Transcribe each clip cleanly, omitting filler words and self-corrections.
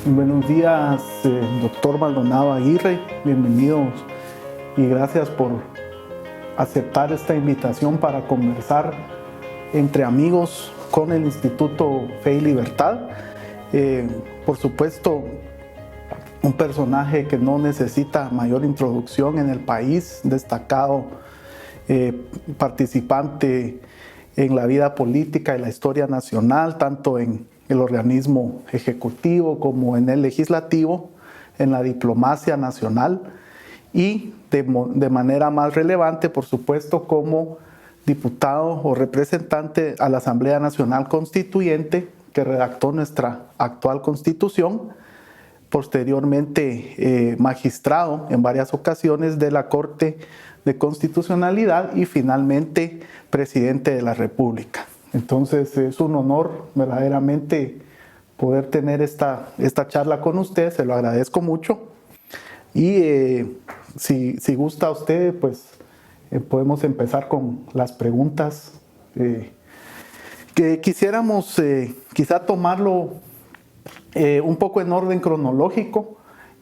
Buenos días, doctor Maldonado Aguirre, bienvenidos y gracias por aceptar esta invitación para conversar entre amigos con el Instituto Fe y Libertad. Por supuesto, un personaje que no necesita mayor introducción en el país, destacado participante en la vida política y la historia nacional, tanto en el organismo ejecutivo como en el legislativo, en la diplomacia nacional y de manera más relevante, por supuesto, como diputado o representante a la Asamblea Nacional Constituyente que redactó nuestra actual Constitución, posteriormente magistrado en varias ocasiones de la Corte de Constitucionalidad y finalmente presidente de la República. Entonces es un honor verdaderamente poder tener esta charla con usted, se lo agradezco mucho. Y si gusta usted, pues podemos empezar con las preguntas. Que quisiéramos quizá tomarlo un poco en orden cronológico,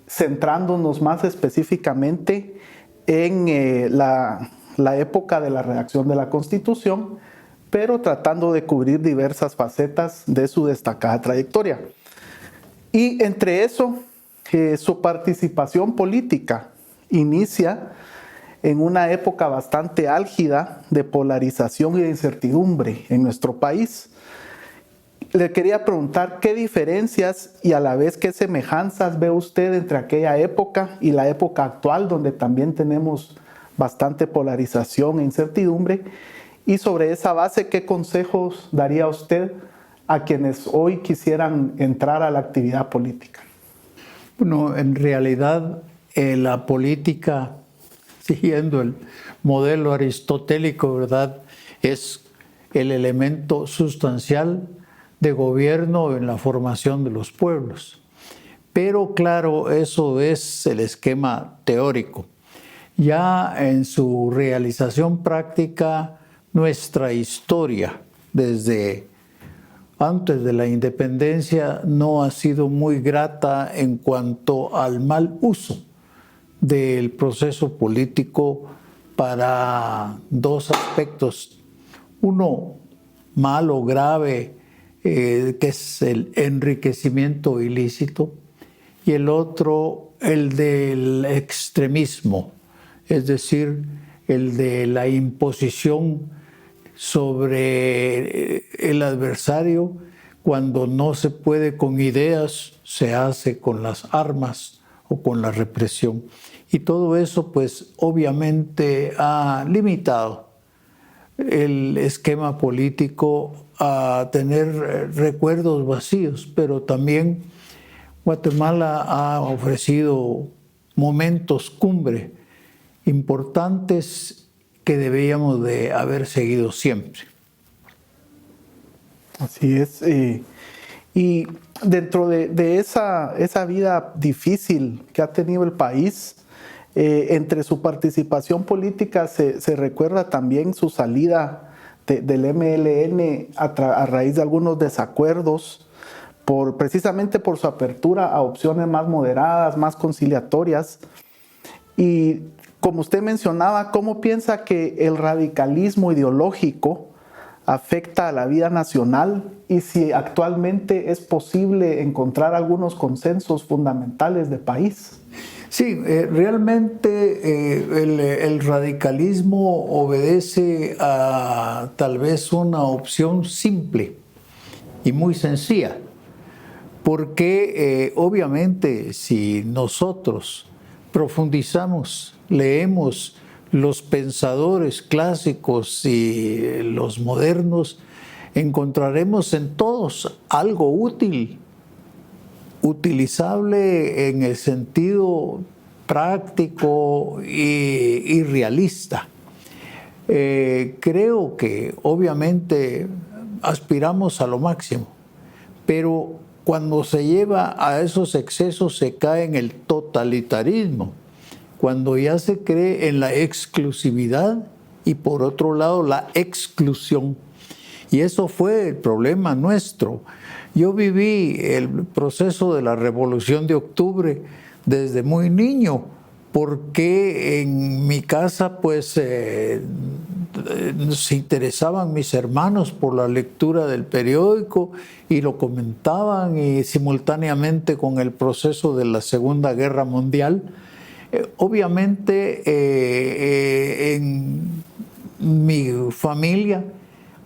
centrándonos más específicamente en la época de la redacción de la Constitución, pero tratando de cubrir diversas facetas de su destacada trayectoria. Y entre eso, su participación política inicia en una época bastante álgida de polarización y de incertidumbre en nuestro país. Le quería preguntar qué diferencias y a la vez qué semejanzas ve usted entre aquella época y la época actual, donde también tenemos bastante polarización e incertidumbre. Y sobre esa base, ¿qué consejos daría usted a quienes hoy quisieran entrar a la actividad política? Bueno, en realidad la política, siguiendo el modelo aristotélico, ¿verdad?, es el elemento sustancial de gobierno en la formación de los pueblos. Pero claro, eso es el esquema teórico. Ya en su realización práctica, nuestra historia desde antes de la independencia no ha sido muy grata en cuanto al mal uso del proceso político para dos aspectos. Uno, malo, grave, que es el enriquecimiento ilícito, y el otro, el del extremismo, es decir, el de la imposición sobre el adversario. Cuando no se puede con ideas, se hace con las armas o con la represión. Y todo eso, pues, obviamente ha limitado el esquema político a tener recuerdos vacíos, pero también Guatemala ha ofrecido momentos cumbre importantes que debíamos de haber seguido siempre. Así es. Y dentro de esa vida difícil que ha tenido el país, entre su participación política se recuerda también su salida del MLN a raíz de algunos desacuerdos, precisamente por su apertura a opciones más moderadas, más conciliatorias. Y como usted mencionaba, ¿cómo piensa que el radicalismo ideológico afecta a la vida nacional y si actualmente es posible encontrar algunos consensos fundamentales de país? Sí, realmente el radicalismo obedece a tal vez una opción simple y muy sencilla, porque obviamente si nosotros profundizamos, leemos los pensadores clásicos y los modernos, encontraremos en todos algo útil, utilizable en el sentido práctico y realista. Creo que obviamente aspiramos a lo máximo, pero cuando se lleva a esos excesos se cae en el totalitarismo, cuando ya se cree en la exclusividad y por otro lado la exclusión. Y eso fue el problema nuestro. Yo viví el proceso de la Revolución de Octubre desde muy niño, porque en mi casa pues se interesaban mis hermanos por la lectura del periódico y lo comentaban, y simultáneamente con el proceso de la Segunda Guerra Mundial. Obviamente en mi familia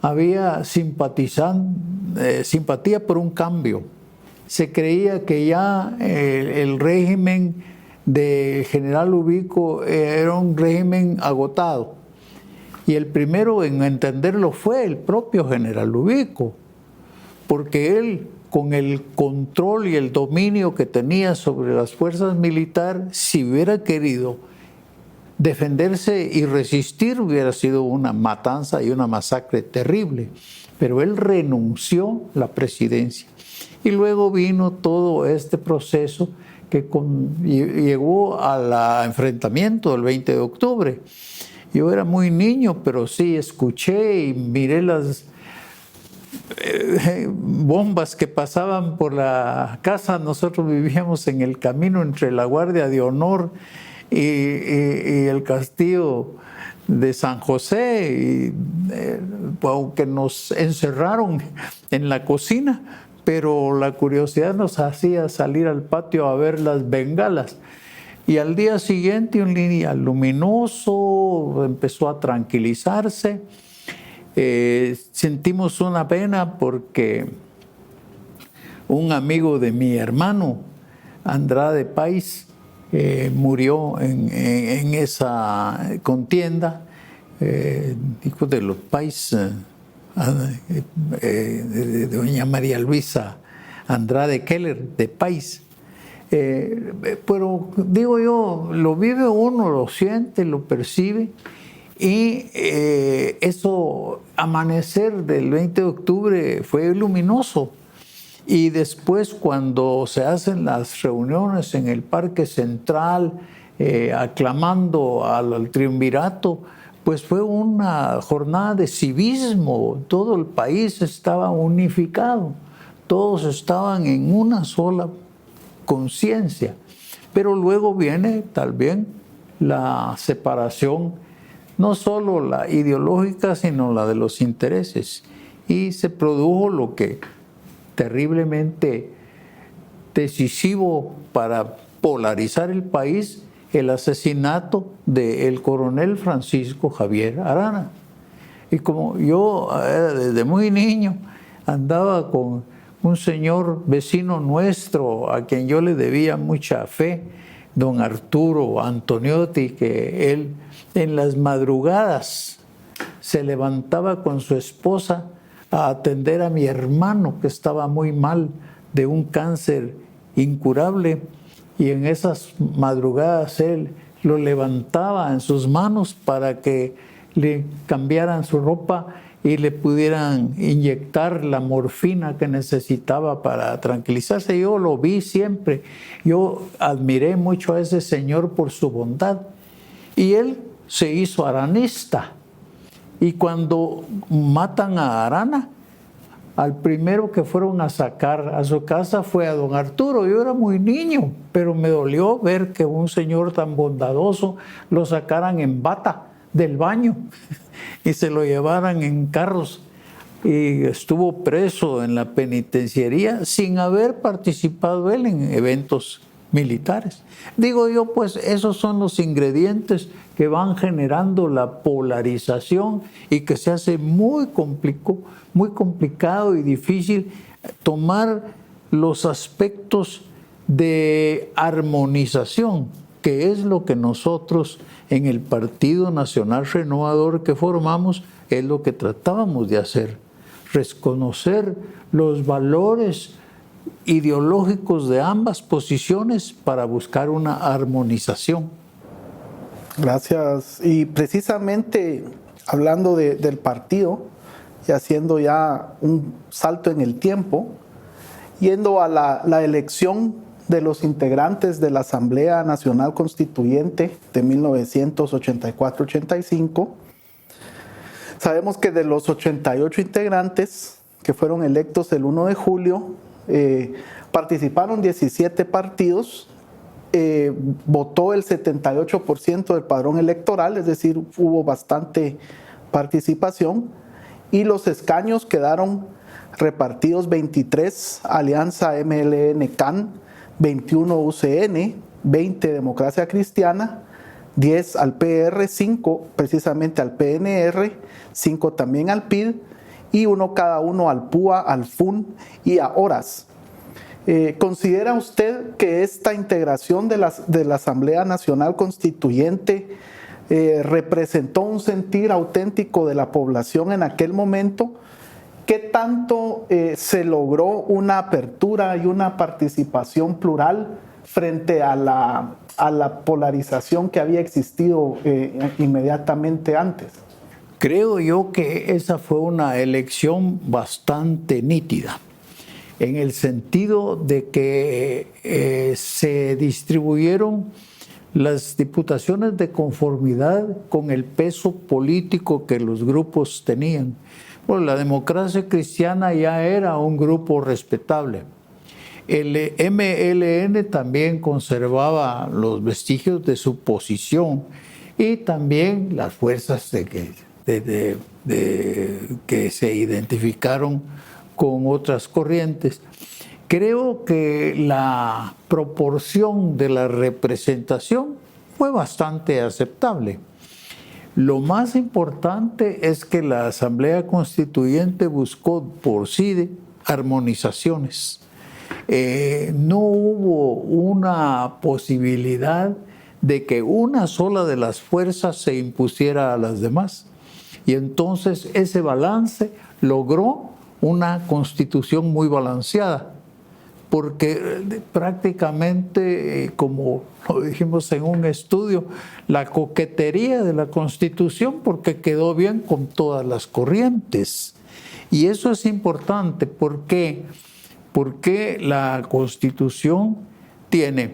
había simpatía por un cambio. Se creía que ya el régimen del general Ubico era un régimen agotado. Y el primero en entenderlo fue el propio general Ubico, porque él, con el control y el dominio que tenía sobre las fuerzas militares, si hubiera querido defenderse y resistir, hubiera sido una matanza y una masacre terrible. Pero él renunció a la presidencia. Y luego vino todo este proceso que llegó al enfrentamiento del 20 de octubre. Yo era muy niño, pero sí escuché y miré las bombas que pasaban por la casa. Nosotros vivíamos en el camino entre la Guardia de Honor y el castillo de San José, y aunque nos encerraron en la cocina, pero la curiosidad nos hacía salir al patio a ver las bengalas. Y al día siguiente un día luminoso, empezó a tranquilizarse. Sentimos una pena porque un amigo de mi hermano, Andrade Páez, murió en esa contienda. Hijo de los Páez, de doña María Luisa Andrade Keller de Páez. Pero digo yo, lo vive uno, lo siente, lo percibe, y eso, amanecer del 20 de octubre fue luminoso. Y después, cuando se hacen las reuniones en el Parque Central, aclamando al triunvirato, pues fue una jornada de civismo. Todo el país estaba unificado, todos estaban en una sola conciencia. Pero luego viene también la separación, no solo la ideológica, sino la de los intereses. Y se produjo lo que terriblemente decisivo para polarizar el país, el asesinato del coronel Francisco Javier Arana. Y como yo desde muy niño andaba con un señor vecino nuestro a quien yo le debía mucha fe, don Arturo Antoniotti, que él en las madrugadas se levantaba con su esposa a atender a mi hermano, que estaba muy mal de un cáncer incurable, y en esas madrugadas él lo levantaba en sus manos para que le cambiaran su ropa y le pudieran inyectar la morfina que necesitaba para tranquilizarse. Yo lo vi siempre, yo admiré mucho a ese señor por su bondad, y él se hizo aranista. Y cuando matan a Arana, al primero que fueron a sacar a su casa fue a don Arturo. Yo era muy niño, pero me dolió ver que un señor tan bondadoso lo sacaran en bata del baño y se lo llevaran en carros. Y estuvo preso en la penitenciaría sin haber participado él en eventos militares. Digo yo, pues esos son los ingredientes que van generando la polarización y que se hace muy complicado y difícil tomar los aspectos de armonización, que es lo que nosotros en el Partido Nacional Renovador que formamos, es lo que tratábamos de hacer, reconocer los valores ideológicos de ambas posiciones para buscar una armonización. Gracias. Y precisamente hablando del partido y haciendo ya un salto en el tiempo, yendo a la elección de los integrantes de la Asamblea Nacional Constituyente de 1984-85, Sabemos que de los 88 integrantes que fueron electos el 1 de julio, participaron 17 partidos, votó el 78% del padrón electoral, es decir, hubo bastante participación, y los escaños quedaron repartidos: 23 Alianza MLN-CAN, 21 UCN, 20 Democracia Cristiana, 10 al PR, 5 precisamente al PNR, 5 también al PID y 1 cada uno al PUA, al FUN y a HORAS. ¿Considera usted que esta integración de la Asamblea Nacional Constituyente representó un sentir auténtico de la población en aquel momento? ¿Qué tanto se logró una apertura y una participación plural frente a la polarización que había existido inmediatamente antes? Creo yo que esa fue una elección bastante nítida, en el sentido de que se distribuyeron las diputaciones de conformidad con el peso político que los grupos tenían. Bueno, la Democracia Cristiana ya era un grupo respetable. El MLN también conservaba los vestigios de su posición, y también las fuerzas que se identificaron con otras corrientes. Creo que la proporción de la representación fue bastante aceptable. Lo más importante es que la Asamblea Constituyente buscó por sí armonizaciones. No hubo una posibilidad de que una sola de las fuerzas se impusiera a las demás. Y entonces ese balance logró una constitución muy balanceada, porque prácticamente, como lo dijimos en un estudio, la coquetería de la Constitución, porque quedó bien con todas las corrientes. Y eso es importante. ¿Por qué? Porque la Constitución tiene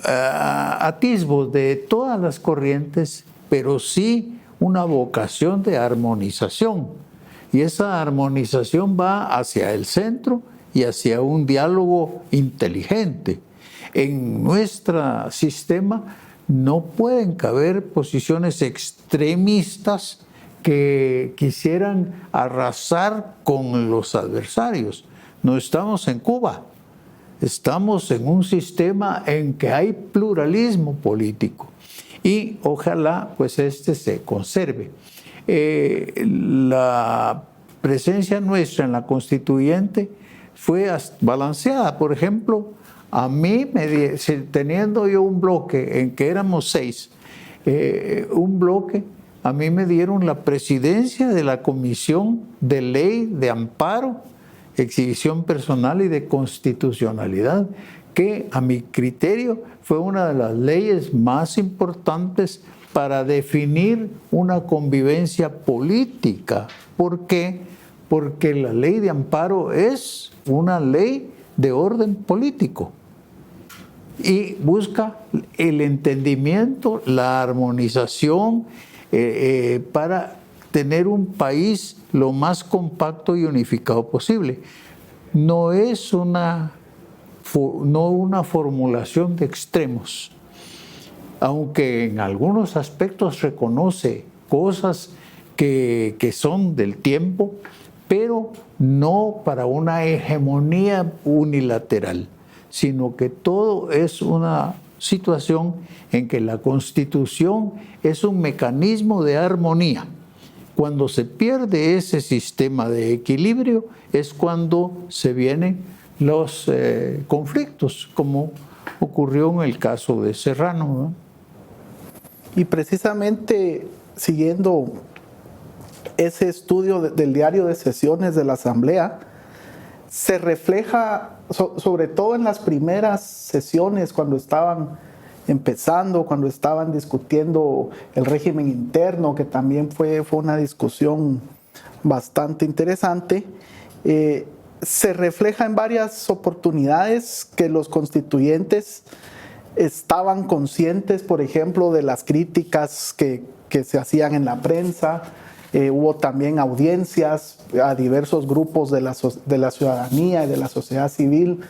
atisbos de todas las corrientes, pero sí una vocación de armonización. Y esa armonización va hacia el centro y hacia un diálogo inteligente. En nuestro sistema no pueden caber posiciones extremistas que quisieran arrasar con los adversarios. No estamos en Cuba, estamos en un sistema en que hay pluralismo político, y ojalá pues se conserve. La presencia nuestra en la Constituyente fue balanceada. Por ejemplo, a mí, teniendo yo un bloque en que éramos 6, un bloque, a mí me dieron la presidencia de la Comisión de Ley de Amparo, Exhibición Personal y de Constitucionalidad, que a mi criterio fue una de las leyes más importantes para definir una convivencia política. ¿Por qué? Porque la ley de amparo es una ley de orden político y busca el entendimiento, la armonización para tener un país lo más compacto y unificado posible. No es una formulación de extremos, aunque en algunos aspectos reconoce cosas que son del tiempo, pero no para una hegemonía unilateral, sino que todo es una situación en que la Constitución es un mecanismo de armonía. Cuando se pierde ese sistema de equilibrio es cuando se vienen los conflictos, como ocurrió en el caso de Serrano, ¿no? Y precisamente siguiendo ese estudio del diario de sesiones de la Asamblea, se refleja sobre todo en las primeras sesiones, cuando estaban empezando, cuando estaban discutiendo el régimen interno, que también fue una discusión bastante interesante. Se refleja en varias oportunidades que los constituyentes estaban conscientes, por ejemplo, de las críticas que que se hacían en la prensa. Hubo también audiencias a diversos grupos de la ciudadanía y de la sociedad civil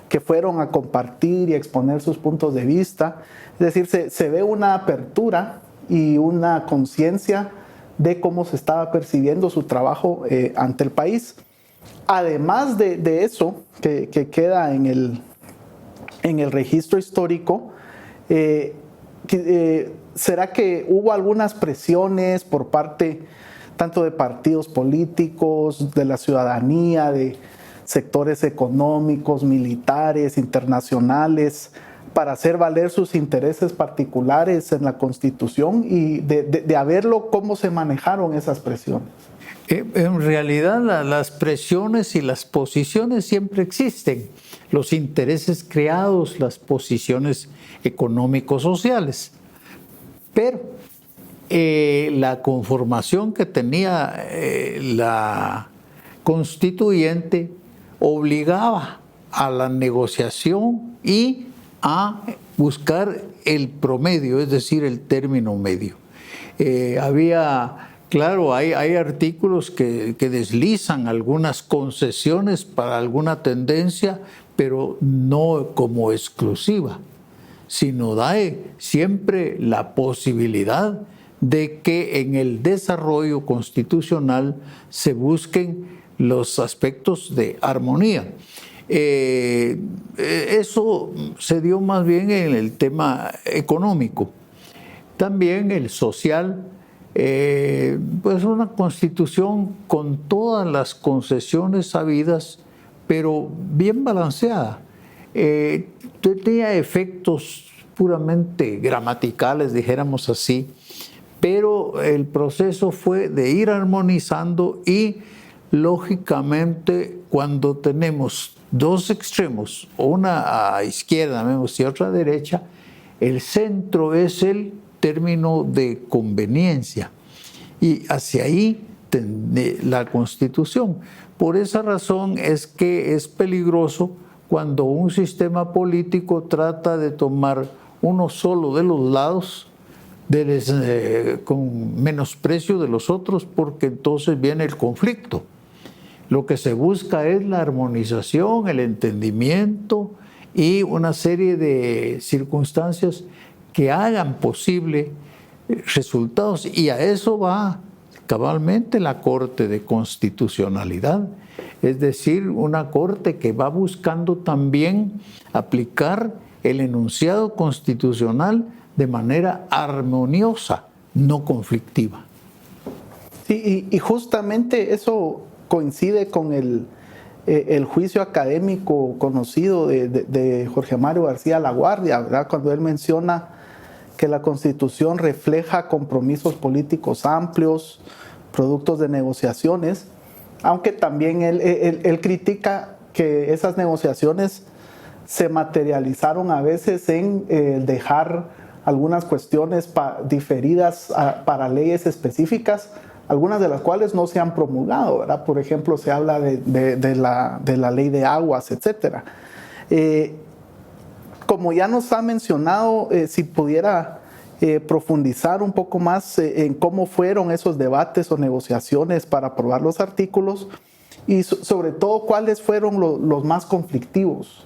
que fueron a compartir y exponer sus puntos de vista. Es decir, se ve una apertura y una conciencia de cómo se estaba percibiendo su trabajo ante el país. Además de eso, que queda en el registro histórico, ¿será que hubo algunas presiones por parte tanto de partidos políticos, de la ciudadanía, de sectores económicos, militares, internacionales, para hacer valer sus intereses particulares en la Constitución? Y de haberlo, ¿cómo se manejaron esas presiones? En realidad las presiones y las posiciones siempre existen. Los intereses creados, las posiciones económico-sociales. Pero la conformación que tenía la constituyente obligaba a la negociación y a buscar el promedio, es decir, el término medio. Claro, hay artículos que deslizan algunas concesiones para alguna tendencia, pero no como exclusiva, sino da siempre la posibilidad de que en el desarrollo constitucional se busquen los aspectos de armonía. Eso se dio más bien en el tema económico. También el social, pues una constitución con todas las concesiones habidas, pero bien balanceada. Tenía efectos puramente gramaticales, dijéramos así, pero el proceso fue de ir armonizando y, lógicamente, cuando tenemos dos extremos, una a izquierda y otra a derecha, el centro es el término de conveniencia y hacia ahí la Constitución. Por esa razón es que es peligroso cuando un sistema político trata de tomar uno solo de los lados con menosprecio de los otros, porque entonces viene el conflicto. Lo que se busca es la armonización, el entendimiento y una serie de circunstancias que hagan posible resultados, y a eso va cabalmente la Corte de Constitucionalidad, es decir, una corte que va buscando también aplicar el enunciado constitucional de manera armoniosa, no conflictiva. Sí, y justamente eso coincide con el juicio académico conocido de Jorge Mario García Laguardia, ¿verdad? Cuando él menciona que la Constitución refleja compromisos políticos amplios, productos de negociaciones, aunque también él critica que esas negociaciones se materializaron a veces en dejar algunas cuestiones diferidas para leyes específicas, algunas de las cuales no se han promulgado, ¿verdad? Por ejemplo, se habla de la ley de aguas, etc. Como ya nos ha mencionado, si pudiera profundizar un poco más en cómo fueron esos debates o negociaciones para aprobar los artículos y sobre todo cuáles fueron los más conflictivos.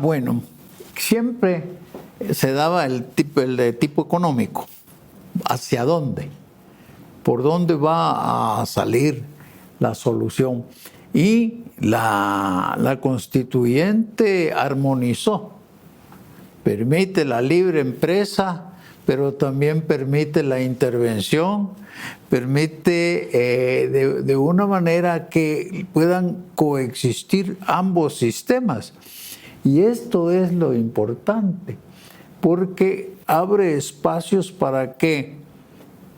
Bueno, siempre se daba el de tipo económico. ¿Hacia dónde? ¿Por dónde va a salir la solución? Y la constituyente armonizó. Permite la libre empresa, pero también permite la intervención, permite de una manera que puedan coexistir ambos sistemas. Y esto es lo importante, porque abre espacios para que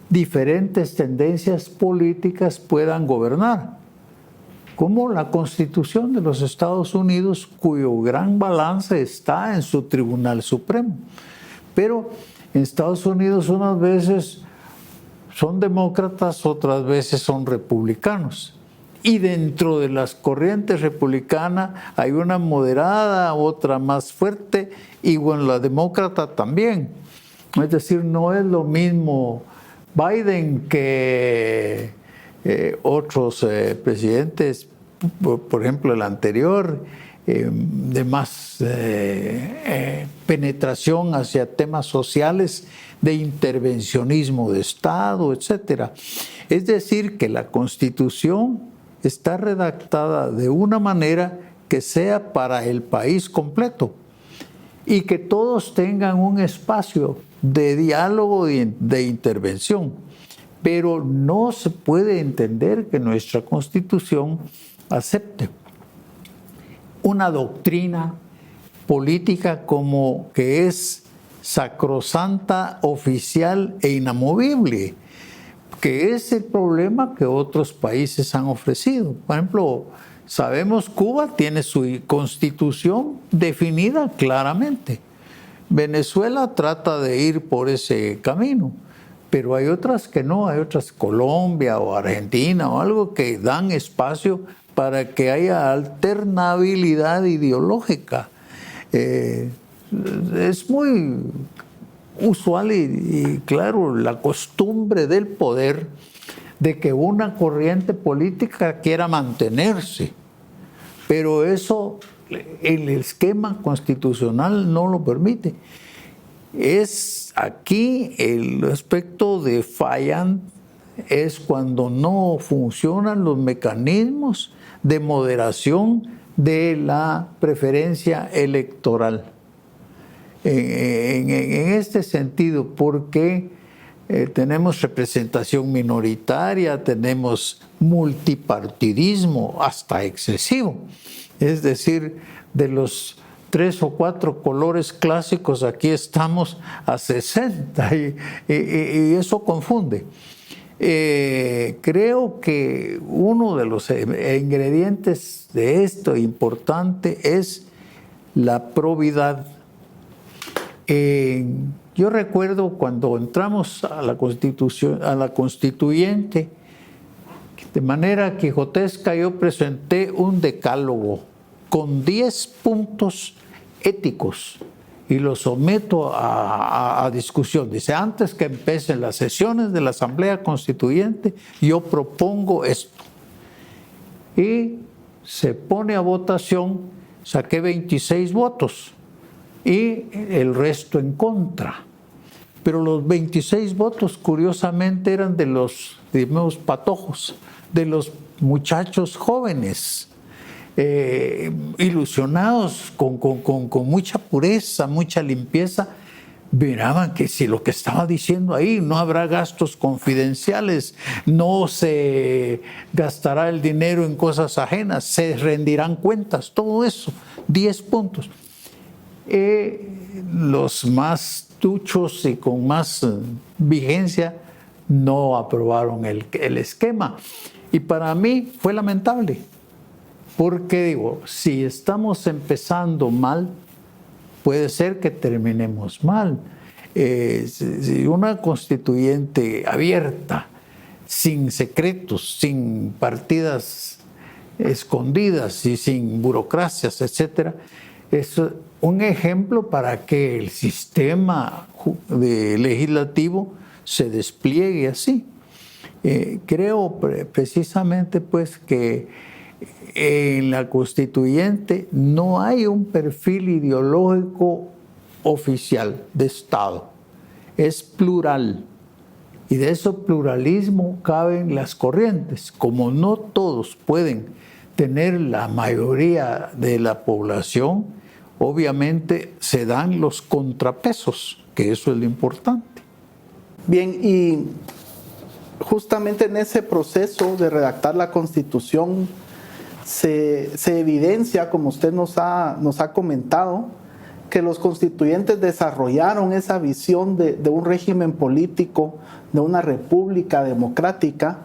diferentes tendencias políticas puedan gobernar, como la Constitución de los Estados Unidos, cuyo gran balance está en su Tribunal Supremo. Pero en Estados Unidos unas veces son demócratas, otras veces son republicanos. Y dentro de las corrientes republicanas hay una moderada, otra más fuerte, y bueno, la demócrata también. Es decir, no es lo mismo Biden que otros presidentes, por ejemplo el anterior, de más penetración hacia temas sociales, de intervencionismo de Estado, etc. Es decir, que la Constitución está redactada de una manera que sea para el país completo y que todos tengan un espacio de diálogo y de intervención. Pero no se puede entender que nuestra Constitución acepte una doctrina política como que es sacrosanta, oficial e inamovible, que es el problema que otros países han ofrecido. Por ejemplo, sabemos Cuba tiene su constitución definida claramente. Venezuela trata de ir por ese camino, pero hay otras que no, hay otras, Colombia o Argentina o algo, que dan espacio para que haya alternabilidad ideológica. Es muy usual y claro la costumbre del poder de que una corriente política quiera mantenerse, pero eso el esquema constitucional no lo permite. Es aquí el aspecto de fallan, es cuando no funcionan los mecanismos de moderación de la preferencia electoral. En este sentido, porque tenemos representación minoritaria, tenemos multipartidismo hasta excesivo, es decir, de los 3 o 4 colores clásicos, aquí estamos a 60 y eso confunde. Creo que uno de los ingredientes de esto importante es la probidad. Yo recuerdo cuando entramos a la Constitución, a la Constituyente, de manera quijotesca yo presenté un decálogo con 10 puntos éticos y los someto a discusión. Dice, antes que empiecen las sesiones de la Asamblea Constituyente, yo propongo esto. Y se pone a votación, saqué 26 votos y el resto en contra. Pero los 26 votos, curiosamente, eran de los, digamos, patojos, de los muchachos jóvenes, ilusionados, con mucha pureza, mucha limpieza. Miraban que si lo que estaba diciendo ahí, no habrá gastos confidenciales, no se gastará el dinero en cosas ajenas, se rendirán cuentas, todo eso, 10 puntos. Los más tuchos y con más vigencia no aprobaron el esquema. Y para mí fue lamentable, porque digo, si estamos empezando mal, puede ser que terminemos mal. Si una constituyente abierta, sin secretos, sin partidas escondidas y sin burocracias, etcétera, es un ejemplo para que el sistema legislativo se despliegue así. Creo precisamente pues que en la constituyente no hay un perfil ideológico oficial de Estado, es plural. Y de ese pluralismo caben las corrientes. Como no todos pueden tener la mayoría de la población, obviamente se dan los contrapesos, que eso es lo importante. Bien, y justamente en ese proceso de redactar la Constitución se evidencia, como usted nos ha comentado, que los constituyentes desarrollaron esa visión de un régimen político, de una república democrática.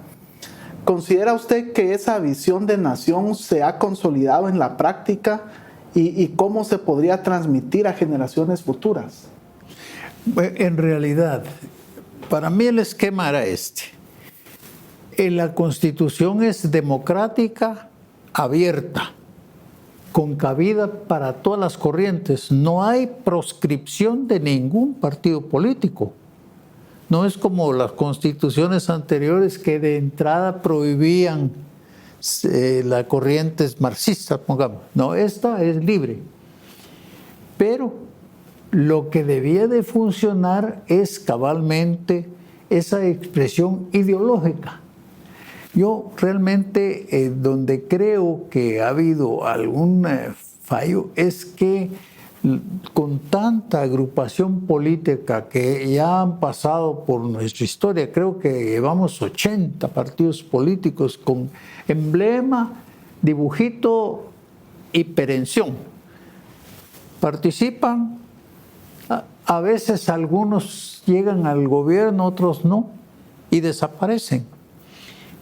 ¿Considera usted que esa visión de nación se ha consolidado en la práctica y cómo se podría transmitir a generaciones futuras? En realidad, para mí el esquema era este. La Constitución es democrática, abierta, con cabida para todas las corrientes. No hay proscripción de ningún partido político. No es como las constituciones anteriores que de entrada prohibían las corrientes marxistas, pongamos. No, esta es libre. Pero lo que debía de funcionar es cabalmente esa expresión ideológica. Yo realmente donde creo que ha habido algún fallo es que con tanta agrupación política que ya han pasado por nuestra historia, creo que llevamos 80 partidos políticos con emblema, dibujito y perención. Participan, a veces algunos llegan al gobierno, otros no, y desaparecen.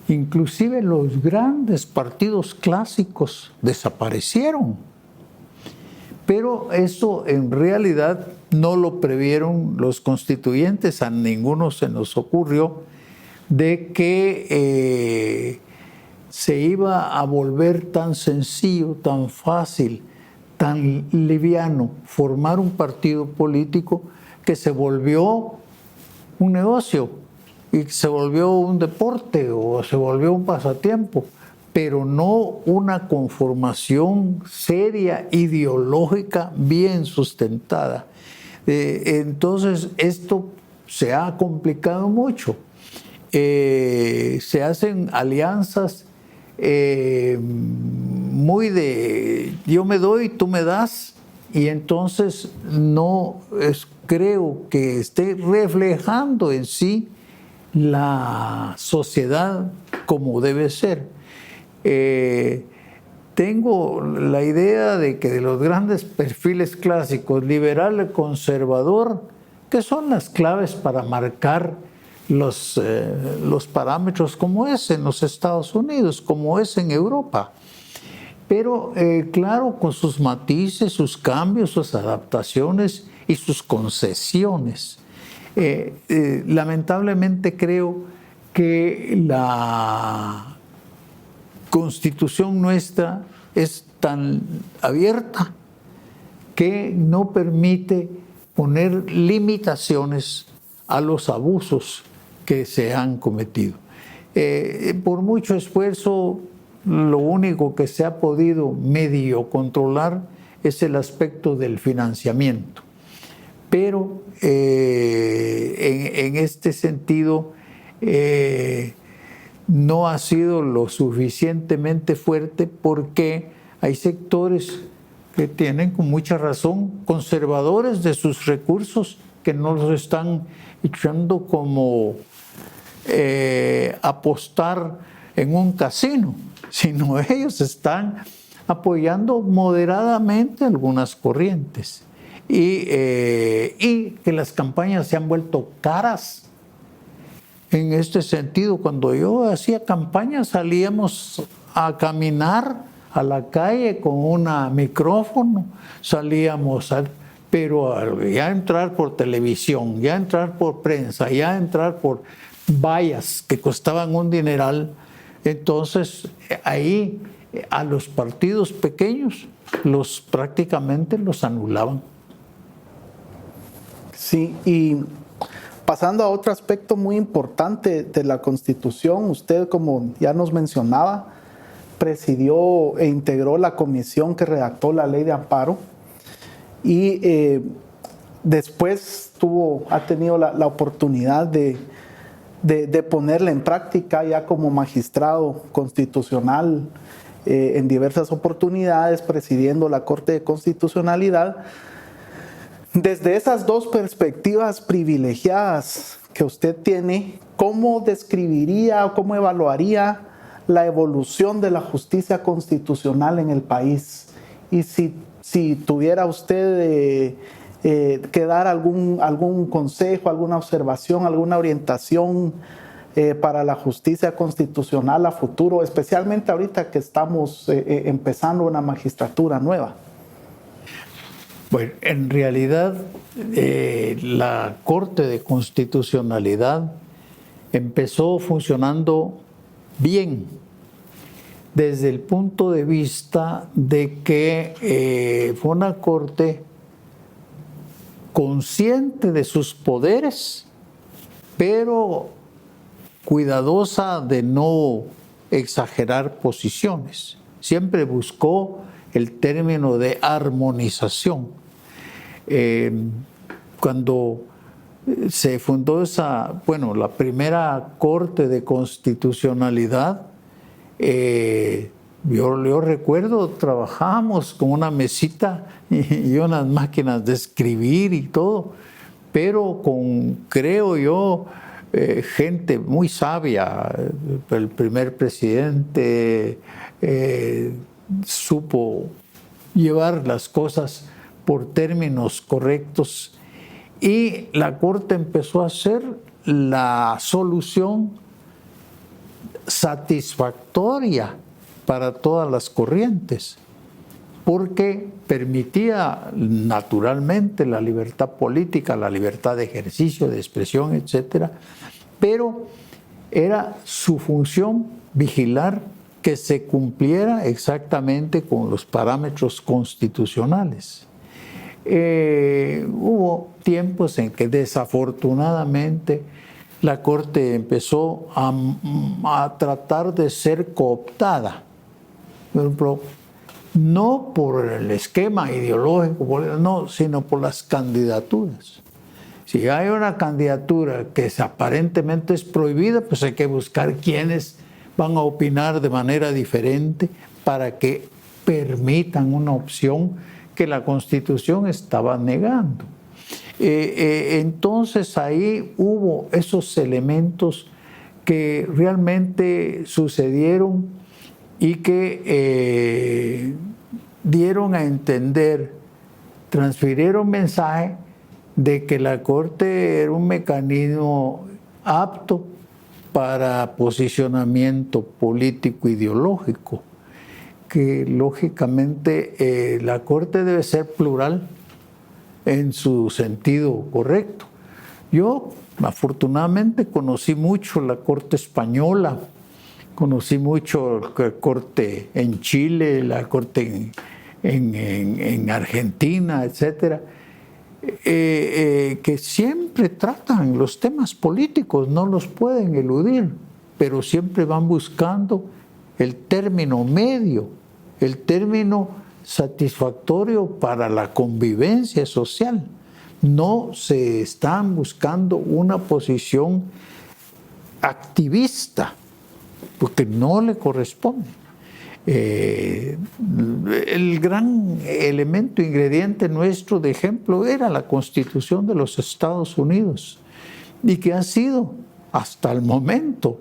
Inclusive los grandes partidos clásicos desaparecieron. Pero eso en realidad no lo previeron los constituyentes, a ninguno se nos ocurrió de que se iba a volver tan sencillo, tan fácil, tan liviano formar un partido político que se volvió un negocio y se volvió un deporte o se volvió un pasatiempo, pero no una conformación seria, ideológica, bien sustentada. Entonces, esto se ha complicado mucho. Se hacen alianzas muy de yo me doy, tú me das, y entonces no creo que esté reflejando en sí la sociedad como debe ser. Tengo la idea de que de los grandes perfiles clásicos, liberal y conservador, que son las claves para marcar los parámetros como es en los Estados Unidos, como es en Europa. Pero claro, con sus matices, sus cambios, sus adaptaciones y sus concesiones. Lamentablemente creo que la Constitución nuestra es tan abierta que no permite poner limitaciones a los abusos que se han cometido. Por mucho esfuerzo, lo único que se ha podido medio controlar es el aspecto del financiamiento. Pero en este sentido no ha sido lo suficientemente fuerte porque hay sectores que tienen con mucha razón conservadores de sus recursos que no los están echando como apostar en un casino, sino ellos están apoyando moderadamente algunas corrientes y que las campañas se han vuelto caras. En este sentido, cuando yo hacía campaña salíamos a caminar a la calle con un micrófono, pero ya entrar por televisión, ya entrar por prensa, ya entrar por vallas que costaban un dineral, entonces ahí a los partidos pequeños prácticamente los anulaban. Sí, y pasando a otro aspecto muy importante de la Constitución, usted, como ya nos mencionaba, presidió e integró la comisión que redactó la Ley de Amparo y después ha tenido la oportunidad de ponerla en práctica ya como magistrado constitucional en diversas oportunidades, presidiendo la Corte de Constitucionalidad. Desde esas dos perspectivas privilegiadas que usted tiene, ¿cómo describiría o cómo evaluaría la evolución de la justicia constitucional en el país? Y si tuviera usted que dar algún consejo, alguna observación, alguna orientación para la justicia constitucional a futuro, especialmente ahorita que estamos empezando una magistratura nueva. Bueno, en realidad la Corte de Constitucionalidad empezó funcionando bien. desde el punto de vista de que fue una corte consciente de sus poderes, pero cuidadosa de no exagerar posiciones. Siempre buscó el término de armonización. Cuando se fundó la primera Corte de Constitucionalidad, yo recuerdo, trabajábamos con una mesita y unas máquinas de escribir y todo, pero creo yo, gente muy sabia. El primer presidente supo llevar las cosas por términos correctos y la Corte empezó a ser la solución satisfactoria para todas las corrientes, porque permitía naturalmente la libertad política, la libertad de ejercicio, de expresión, etc. Pero era su función vigilar que se cumpliera exactamente con los parámetros constitucionales. Hubo tiempos en que desafortunadamente la Corte empezó a tratar de ser cooptada, por ejemplo, no por el esquema ideológico, no, sino por las candidaturas. Si hay una candidatura que aparentemente es prohibida, pues hay que buscar quienes van a opinar de manera diferente para que permitan una opción que la Constitución estaba negando. Entonces ahí hubo esos elementos que realmente sucedieron y que dieron a entender, transfirieron mensaje de que la Corte era un mecanismo apto para posicionamiento político ideológico, que lógicamente la Corte debe ser plural en su sentido correcto. Yo afortunadamente conocí mucho la Corte española, conocí mucho la Corte en Chile, la Corte en Argentina, etcétera, que siempre tratan los temas políticos, no los pueden eludir, pero siempre van buscando el término medio, el término satisfactorio para la convivencia social. No se están buscando una posición activista, porque no le corresponde. El gran elemento, ingrediente nuestro de ejemplo era la Constitución de los Estados Unidos, y que ha sido hasta el momento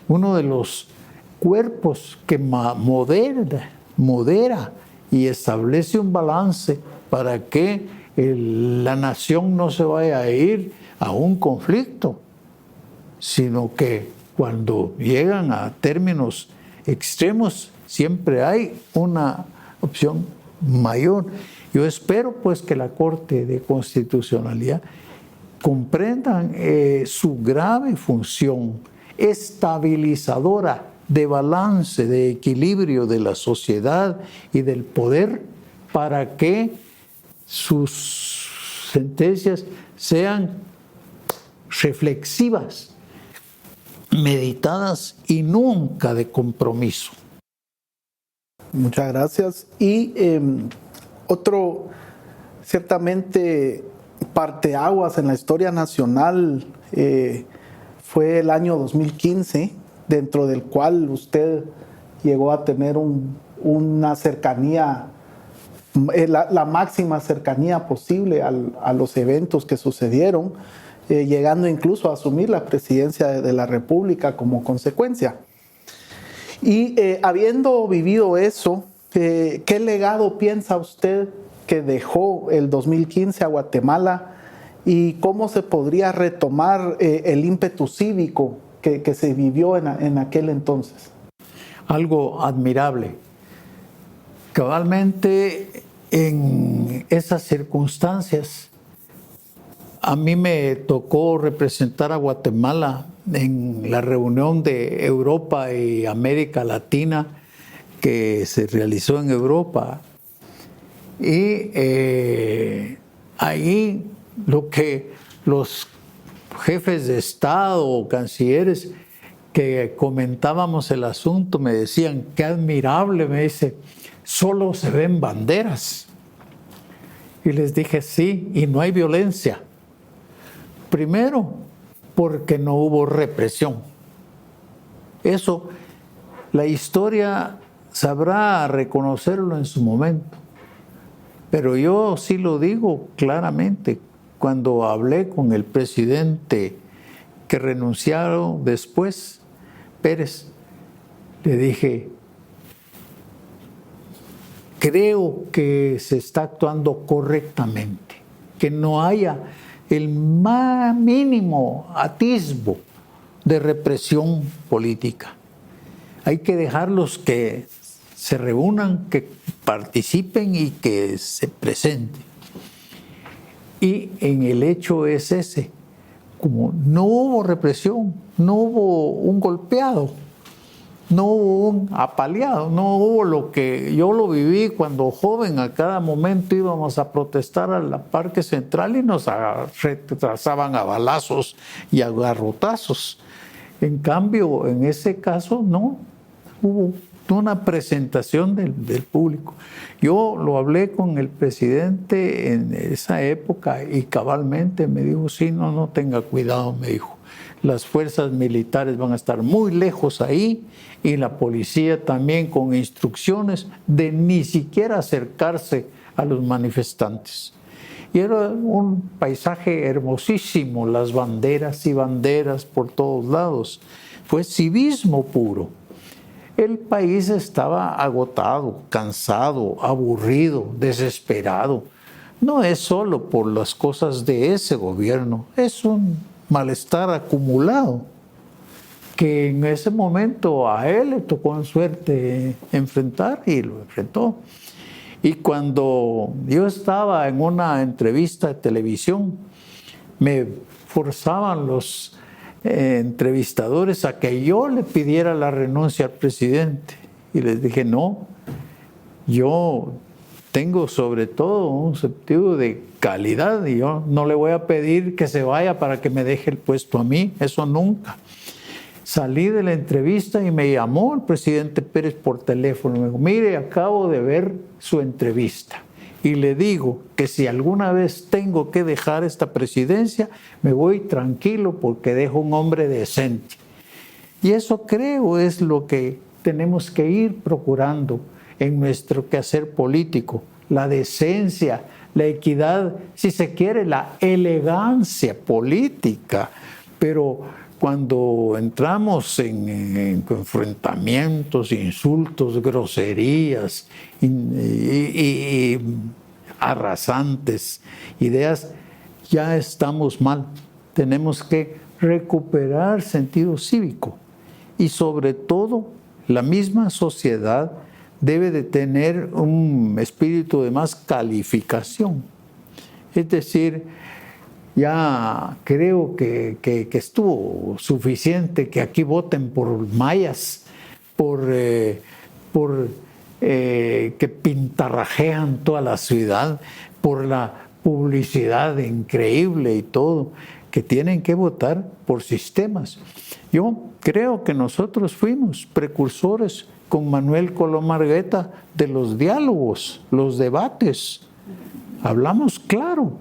uno de los cuerpos que modera y establece un balance para que la nación no se vaya a ir a un conflicto, sino que cuando llegan a términos extremos siempre hay una opción mayor. Yo espero pues que la Corte de Constitucionalidad comprendan su grave función estabilizadora, de balance, de equilibrio de la sociedad y del poder, para que sus sentencias sean reflexivas, meditadas y nunca de compromiso. Muchas gracias. Y otro, ciertamente, parteaguas en la historia nacional fue el año 2015, dentro del cual usted llegó a tener una cercanía, la máxima cercanía posible a los eventos que sucedieron, llegando incluso a asumir la presidencia de la República como consecuencia. Y habiendo vivido eso, ¿qué legado piensa usted que dejó el 2015 a Guatemala y cómo se podría retomar el ímpetu cívico que se vivió en aquel entonces? Algo admirable. Cabalmente en esas circunstancias, a mí me tocó representar a Guatemala en la reunión de Europa y América Latina que se realizó en Europa. Y ahí lo que los jefes de Estado o cancilleres que comentábamos el asunto me decían, qué admirable, me dice, solo se ven banderas. Y les dije, sí, y no hay violencia. Primero, porque no hubo represión. Eso, la historia sabrá reconocerlo en su momento. Pero yo sí lo digo claramente. Cuando hablé con el presidente que renunciaron después, Pérez, le dije, creo que se está actuando correctamente, que no haya el más mínimo atisbo de represión política. Hay que dejarlos que se reúnan, que participen y que se presenten. Y en el hecho es ese, como no hubo represión, no hubo un golpeado, no hubo un apaleado, no hubo lo que yo lo viví cuando joven. A cada momento íbamos a protestar a la Parque Central y nos retrasaban a balazos y a garrotazos. En cambio, en ese caso no hubo una presentación del público. Yo lo hablé con el presidente en esa época y cabalmente me dijo, sí, no tenga cuidado, me dijo. Las fuerzas militares van a estar muy lejos ahí y la policía también con instrucciones de ni siquiera acercarse a los manifestantes. Y era un paisaje hermosísimo, las banderas y banderas por todos lados. Fue civismo puro. El país estaba agotado, cansado, aburrido, desesperado. No es solo por las cosas de ese gobierno, es un malestar acumulado que en ese momento a él le tocó en suerte enfrentar y lo enfrentó. Y cuando yo estaba en una entrevista de televisión, me forzaban los entrevistadores a que yo le pidiera la renuncia al presidente. Y les dije, no, yo tengo sobre todo un sentido de calidad y yo no le voy a pedir que se vaya para que me deje el puesto a mí, eso nunca. Salí de la entrevista y me llamó el presidente Pérez por teléfono. Me dijo, mire, acabo de ver su entrevista y le digo que si alguna vez tengo que dejar esta presidencia, me voy tranquilo porque dejo un hombre decente. Y eso creo es lo que tenemos que ir procurando en nuestro quehacer político, la decencia, la equidad, si se quiere, la elegancia política, pero cuando entramos en enfrentamientos, insultos, groserías y arrasantes ideas, ya estamos mal. Tenemos que recuperar sentido cívico y sobre todo la misma sociedad debe de tener un espíritu de más calificación. Es decir, ya creo que estuvo suficiente que aquí voten por mayas, que pintarrajean toda la ciudad, por la publicidad increíble y todo, que tienen que votar por sistemas. Yo creo que nosotros fuimos precursores con Manuel Colom Argueta de los diálogos, los debates. Hablamos claro.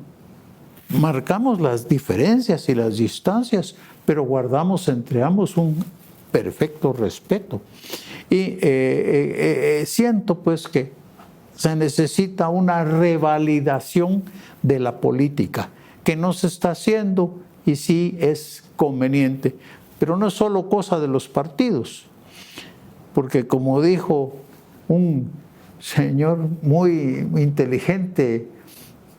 Marcamos las diferencias y las distancias, pero guardamos entre ambos un perfecto respeto. Y siento pues que se necesita una revalidación de la política, que no se está haciendo y sí es conveniente. Pero no es solo cosa de los partidos, porque como dijo un señor muy inteligente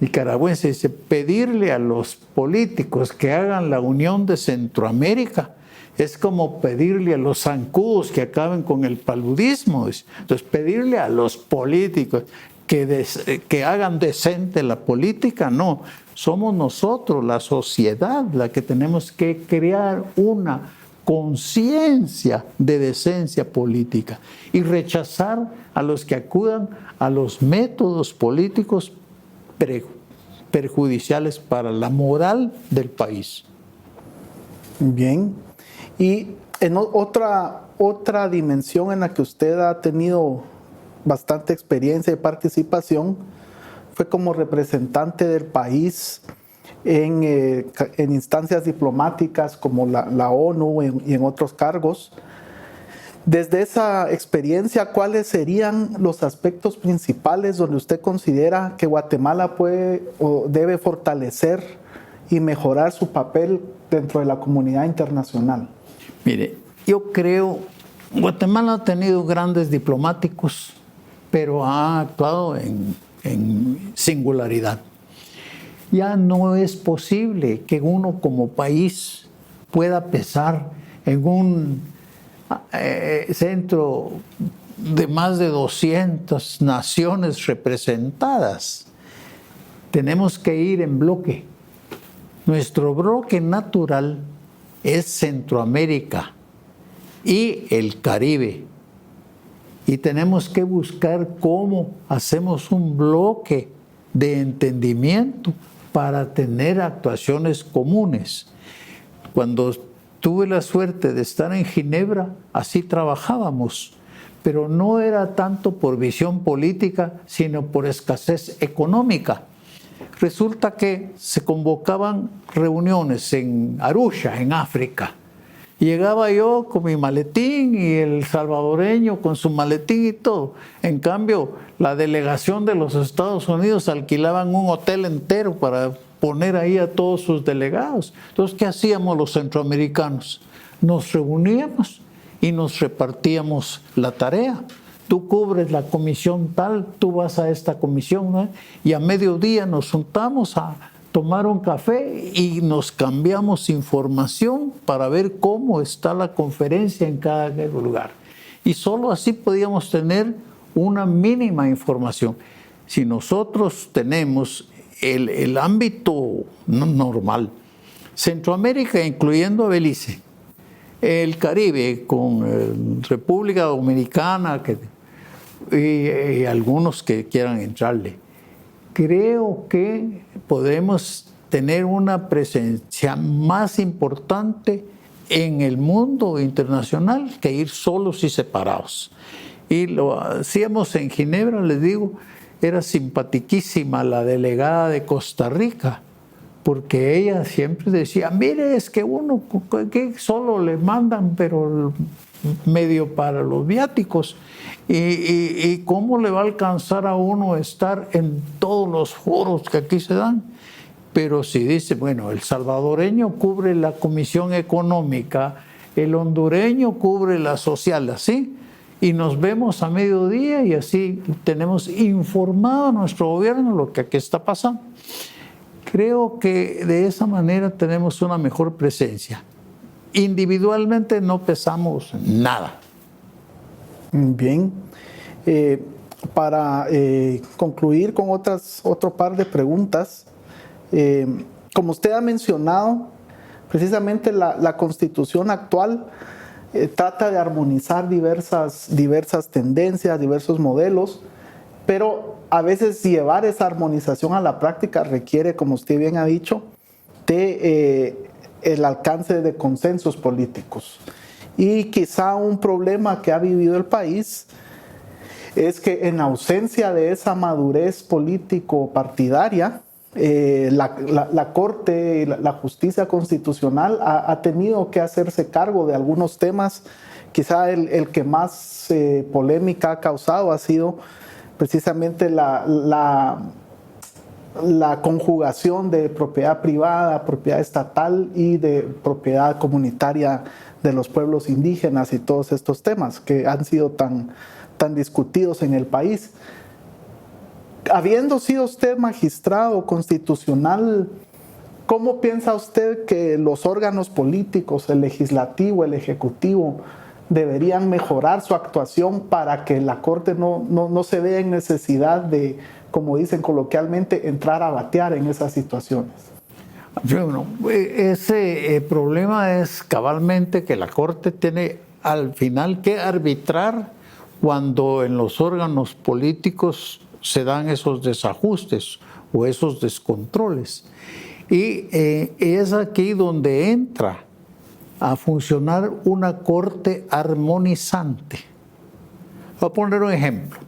nicaragüense, dice, pedirle a los políticos que hagan la unión de Centroamérica es como pedirle a los zancudos que acaben con el paludismo. Entonces, pedirle a los políticos que hagan decente la política, no. Somos nosotros, la sociedad, la que tenemos que crear una conciencia de decencia política y rechazar a los que acudan a los métodos políticos perjudiciales para la moral del país. Bien. Y en otra dimensión en la que usted ha tenido bastante experiencia y participación fue como representante del país en instancias diplomáticas como la ONU y en otros cargos. Desde esa experiencia, ¿cuáles serían los aspectos principales donde usted considera que Guatemala puede o debe fortalecer y mejorar su papel dentro de la comunidad internacional? Mire, yo creo, Guatemala ha tenido grandes diplomáticos, pero ha actuado en singularidad. Ya no es posible que uno como país pueda pesar en un centro de más de 200 naciones representadas. Tenemos que ir en bloque. Nuestro bloque natural es Centroamérica y el Caribe. Y tenemos que buscar cómo hacemos un bloque de entendimiento para tener actuaciones comunes. Cuando tuve la suerte de estar en Ginebra, así trabajábamos, pero no era tanto por visión política, sino por escasez económica. Resulta que se convocaban reuniones en Arusha, en África. Llegaba yo con mi maletín y el salvadoreño con su maletín y todo. En cambio, la delegación de los Estados Unidos alquilaban un hotel entero para poner ahí a todos sus delegados. Entonces, ¿qué hacíamos los centroamericanos? Nos reuníamos y nos repartíamos la tarea. Tú cubres la comisión tal, tú vas a esta comisión, ¿no? Y a mediodía nos juntamos a tomar un café y nos cambiamos información para ver cómo está la conferencia en cada lugar. Y solo así podíamos tener una mínima información. Si nosotros tenemos el ámbito normal, Centroamérica incluyendo a Belice, el Caribe con República Dominicana y algunos que quieran entrarle, creo que podemos tener una presencia más importante en el mundo internacional que ir solos y separados. Y lo hacíamos en Ginebra, les digo, era simpatiquísima la delegada de Costa Rica, porque ella siempre decía, mire, es que uno que solo le mandan, pero medio para los viáticos, y cómo le va a alcanzar a uno estar en todos los foros que aquí se dan. Pero si dice, bueno, el salvadoreño cubre la comisión económica, el hondureño cubre la social, así, y nos vemos a mediodía y así tenemos informado a nuestro gobierno lo que aquí está pasando. Creo que de esa manera tenemos una mejor presencia. Individualmente no pesamos nada. Bien. Para concluir con otro par de preguntas, como usted ha mencionado, precisamente la Constitución actual trata de armonizar diversas tendencias, diversos modelos, pero a veces llevar esa armonización a la práctica requiere, como usted bien ha dicho, el alcance de consensos políticos. Y quizá un problema que ha vivido el país es que en ausencia de esa madurez político-partidaria, la Corte, la justicia constitucional ha tenido que hacerse cargo de algunos temas. Quizá el que más polémica ha causado ha sido precisamente la conjugación de propiedad privada, propiedad estatal y de propiedad comunitaria de los pueblos indígenas y todos estos temas que han sido tan discutidos en el país. Habiendo sido usted magistrado constitucional, ¿cómo piensa usted que los órganos políticos, el legislativo, el ejecutivo, deberían mejorar su actuación para que la Corte no se vea en necesidad de, como dicen coloquialmente, entrar a batear en esas situaciones? Bueno, ese problema es cabalmente que la Corte tiene al final que arbitrar cuando en los órganos políticos se dan esos desajustes o esos descontroles. Y es aquí donde entra a funcionar una corte armonizante. Voy a poner un ejemplo.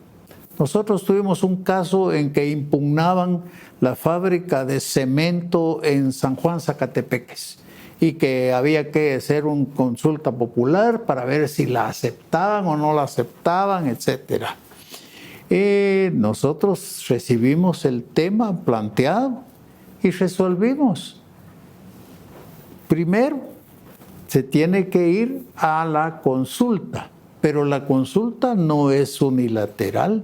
Nosotros tuvimos un caso en que impugnaban la fábrica de cemento en San Juan, Zacatepeques, y que había que hacer una consulta popular para ver si la aceptaban o no la aceptaban, etc. Nosotros recibimos el tema planteado y resolvimos. Primero, se tiene que ir a la consulta, pero la consulta no es unilateral.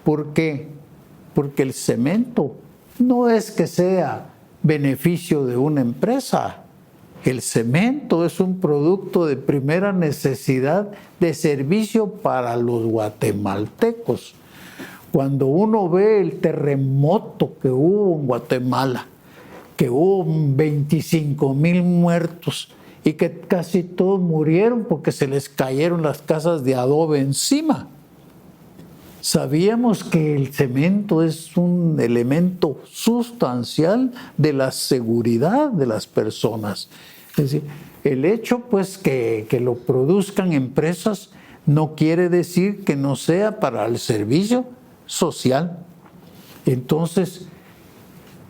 ¿Por qué? Porque el cemento no es que sea beneficio de una empresa. El cemento es un producto de primera necesidad de servicio para los guatemaltecos. Cuando uno ve el terremoto que hubo en Guatemala, que hubo 25,000 muertos y que casi todos murieron porque se les cayeron las casas de adobe encima. Sabíamos que el cemento es un elemento sustancial de la seguridad de las personas. Es decir, el hecho pues que lo produzcan empresas no quiere decir que no sea para el servicio social. Entonces,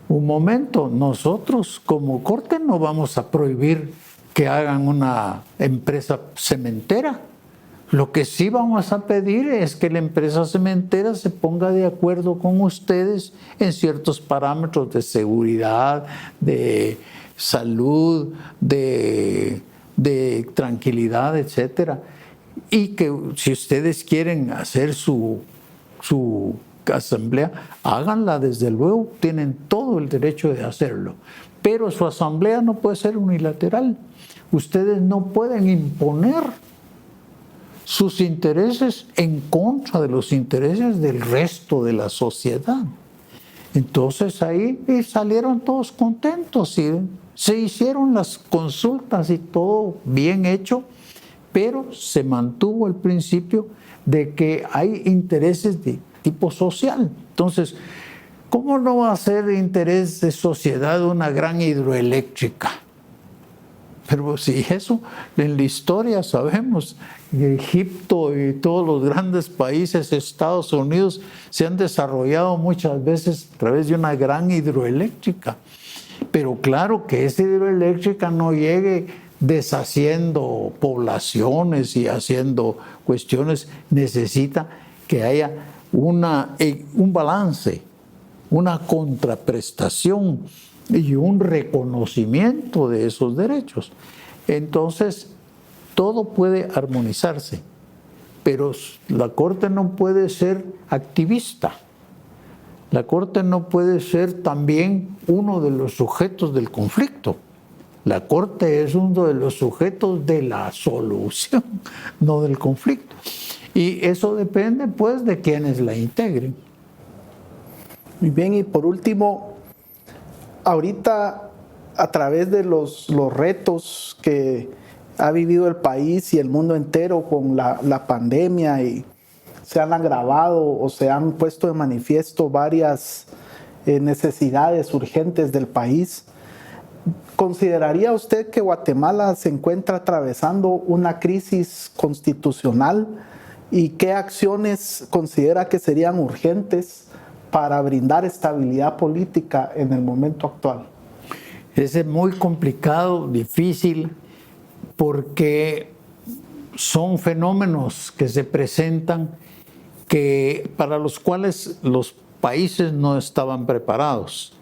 un momento, nosotros como Corte no vamos a prohibir que hagan una empresa cementera. Lo que sí vamos a pedir es que la empresa cementera se ponga de acuerdo con ustedes en ciertos parámetros de seguridad, de salud, de tranquilidad, etcétera. Y que si ustedes quieren hacer su asamblea, háganla desde luego, tienen todo el derecho de hacerlo. Pero su asamblea no puede ser unilateral. Ustedes no pueden imponer sus intereses en contra de los intereses del resto de la sociedad. Entonces ahí salieron todos contentos y se hicieron las consultas y todo bien hecho, pero se mantuvo el principio de que hay intereses de tipo social. Entonces, ¿cómo no va a ser interés de sociedad una gran hidroeléctrica? Pero si eso en la historia sabemos, Egipto y todos los grandes países, Estados Unidos, se han desarrollado muchas veces a través de una gran hidroeléctrica. Pero claro que esa hidroeléctrica no llegue deshaciendo poblaciones y haciendo cuestiones, necesita que haya un balance, una contraprestación y un reconocimiento de esos derechos. Entonces, todo puede armonizarse, pero la Corte no puede ser activista. La Corte no puede ser también uno de los sujetos del conflicto. La Corte es uno de los sujetos de la solución, no del conflicto. Y eso depende, pues, de quienes la integren. Muy bien, y por último, ahorita, a través de los retos que ha vivido el país y el mundo entero con la pandemia, y se han agravado o se han puesto de manifiesto varias necesidades urgentes del país, ¿consideraría usted que Guatemala se encuentra atravesando una crisis constitucional? ¿Y qué acciones considera que serían urgentes para brindar estabilidad política en el momento actual? Es muy complicado, difícil, porque son fenómenos que se presentan para los cuales los países no estaban preparados.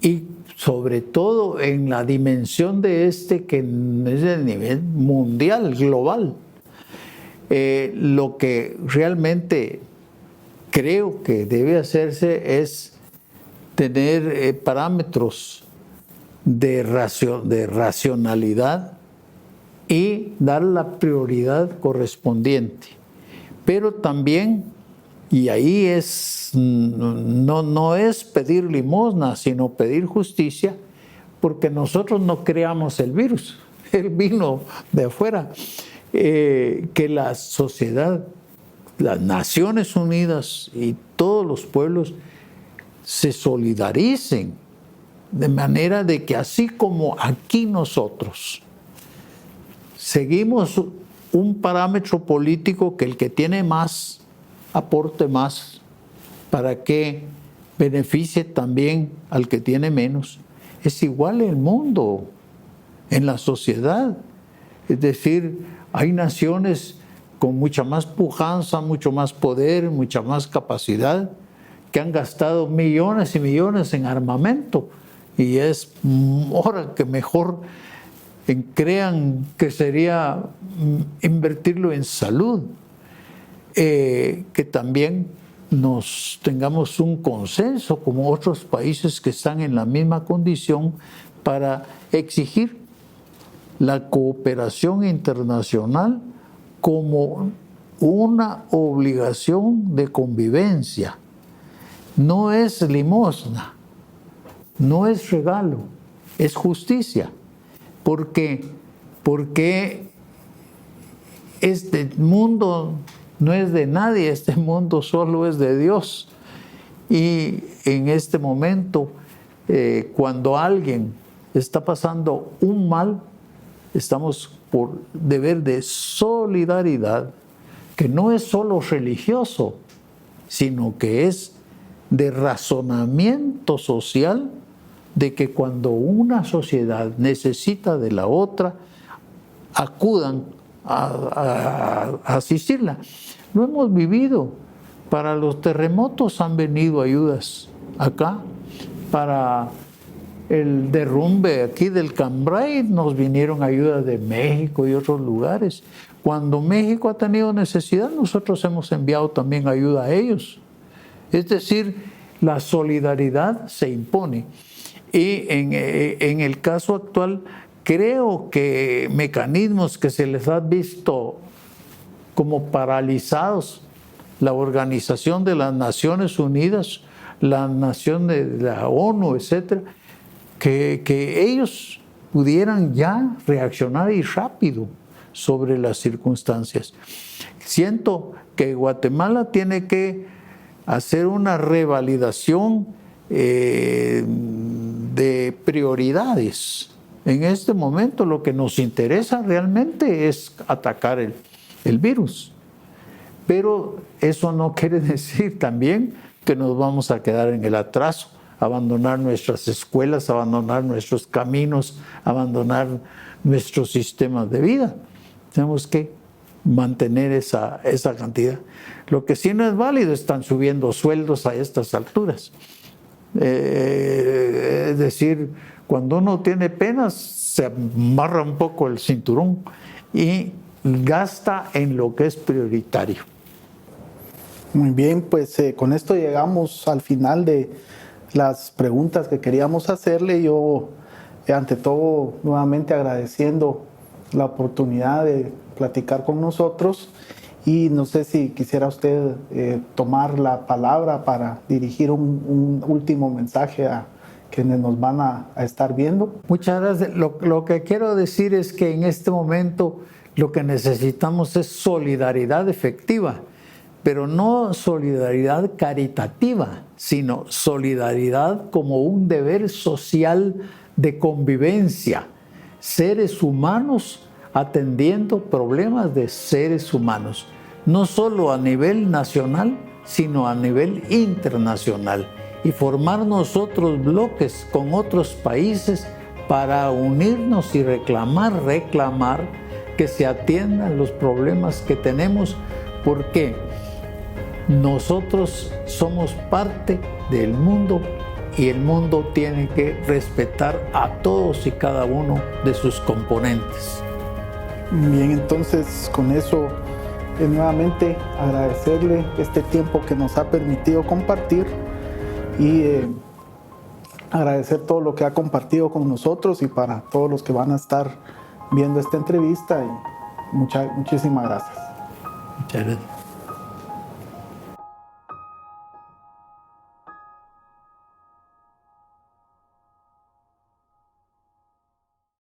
Y sobre todo en la dimensión de que es el nivel mundial, global. Lo que realmente creo que debe hacerse es tener parámetros de racionalidad y dar la prioridad correspondiente. Pero también, y ahí no es pedir limosna, sino pedir justicia, porque nosotros no creamos el virus, él vino de afuera. Que la sociedad, las Naciones Unidas y todos los pueblos se solidaricen de manera de que así como aquí nosotros seguimos un parámetro político que el que tiene más aporte más para que beneficie también al que tiene menos, es igual en el mundo, en la sociedad. Es decir, hay naciones con mucha más pujanza, mucho más poder, mucha más capacidad, que han gastado millones y millones en armamento. Y es hora que mejor crean que sería invertirlo en salud. Que también nos tengamos un consenso como otros países que están en la misma condición para exigir la cooperación internacional como una obligación de convivencia. No es limosna, no es regalo, es justicia. Porque este mundo no es de nadie, este mundo solo es de Dios. Y en este momento, cuando alguien está pasando un mal, estamos por deber de solidaridad, que no es solo religioso, sino que es de razonamiento social, de que cuando una sociedad necesita de la otra, acudan a asistirla. Lo hemos vivido. Para los terremotos han venido ayudas acá. Para el derrumbe aquí del Cambrai nos vinieron ayudas de México y otros lugares. Cuando México ha tenido necesidad, nosotros hemos enviado también ayuda a ellos. Es decir, la solidaridad se impone. Y en el caso actual, creo que mecanismos que se les ha visto como paralizados, la Organización de las Naciones Unidas, la Nación de la ONU, etcétera, que ellos pudieran ya reaccionar y rápido sobre las circunstancias. Siento que Guatemala tiene que hacer una revalidación de prioridades. En este momento lo que nos interesa realmente es atacar el virus. Pero eso no quiere decir también que nos vamos a quedar en el atraso, abandonar nuestras escuelas, abandonar nuestros caminos, abandonar nuestros sistemas de vida. Tenemos que mantener esa cantidad. Lo que sí no es válido, están subiendo sueldos a estas alturas. Es decir, cuando uno tiene penas, se amarra un poco el cinturón y gasta en lo que es prioritario. Muy bien, pues con esto llegamos al final de las preguntas que queríamos hacerle. Yo, ante todo, nuevamente agradeciendo la oportunidad de platicar con nosotros, y no sé si quisiera usted tomar la palabra para dirigir un último mensaje a quienes nos van a estar viendo. Muchas gracias. Lo que quiero decir es que en este momento lo que necesitamos es solidaridad efectiva, pero no solidaridad caritativa, sino solidaridad como un deber social de convivencia. Seres humanos atendiendo problemas de seres humanos, no solo a nivel nacional, sino a nivel internacional, y formar nosotros bloques con otros países para unirnos y reclamar que se atiendan los problemas que tenemos, porque nosotros somos parte del mundo y el mundo tiene que respetar a todos y cada uno de sus componentes. Bien, entonces con eso nuevamente agradecerle este tiempo que nos ha permitido compartir y agradecer todo lo que ha compartido con nosotros, y para todos los que van a estar viendo esta entrevista, y muchísimas gracias. Muchas gracias.